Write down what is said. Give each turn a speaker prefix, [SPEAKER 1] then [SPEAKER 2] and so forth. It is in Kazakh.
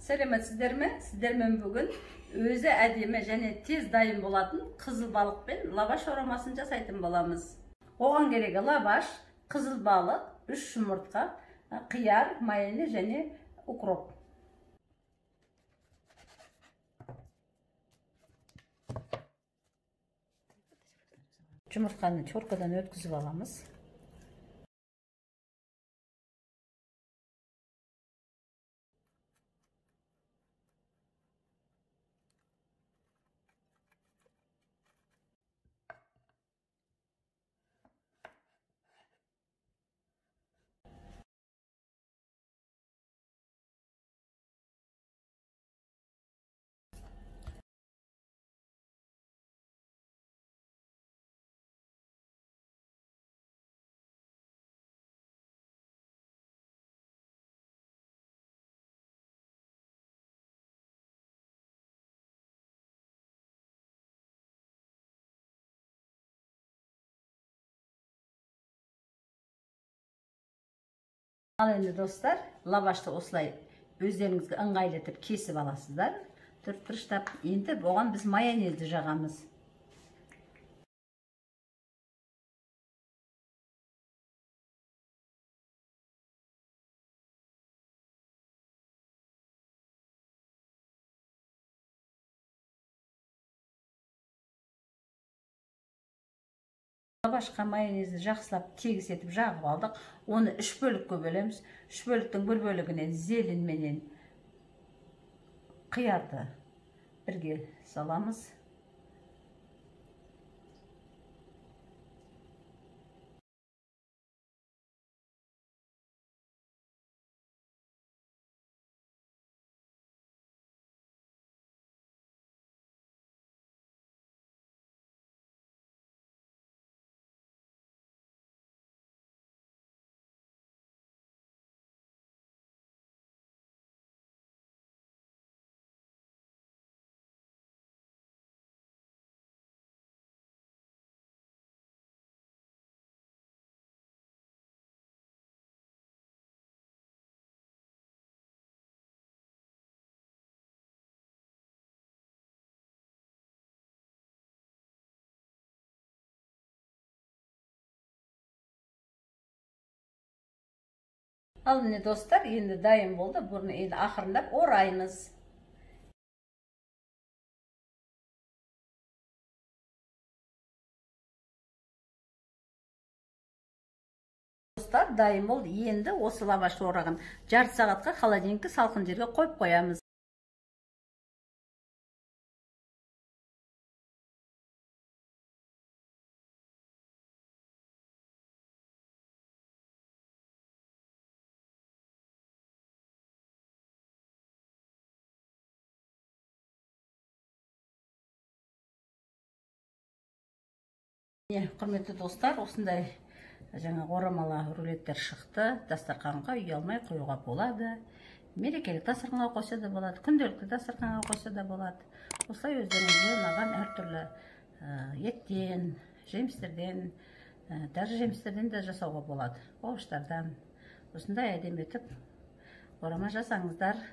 [SPEAKER 1] Сәлеметсіздер ме? Сіздермен бүгін өзі әдемі және тез дайын болатын қызыл балық пен лаваш орамасын жасайтын боламыз. Оған керегі лаваш, қызыл балық, 3 жұмыртқа, қияр, майонез және укроп. Жұмыртқаны чоркадан өткізіп аламыз. Ал енді достар, лавашты осылай өздеріңізге ыңғайлы етіп кесіп аласыздар. Төрт-бұрыштап. Енді оған біз майонезді жағамыз. Лавашқа майонезді жақсылап тегіс етіп жағып алдық. Оны 3 бөлікке бөлеміз. 3 бөліктің бір бөлігіне зелен менен қиярды бірге саламыз. Ал міне достар, енді дайын болды. Бұны енді ақырындап ораймыз. Достар, дайын болды. Енді осы лавашты ораған жарты сағатқа холодильникте салқын жерге қойып қоямыз. Құрметті достар, осындай жаңа орамалы рулеттер шықты. Дастарханға үй алмай қоюға болады. Мерекелік дастарханға қойса да болады, күнделікті дастарханға қойса да болады. Осылай өздеріңізге ұнаған әртүрлі еттен, жемістерден, дәрі жемістерден де жасауға болады. Овощтардан осындай әдемі етіп орама жасаңыздар.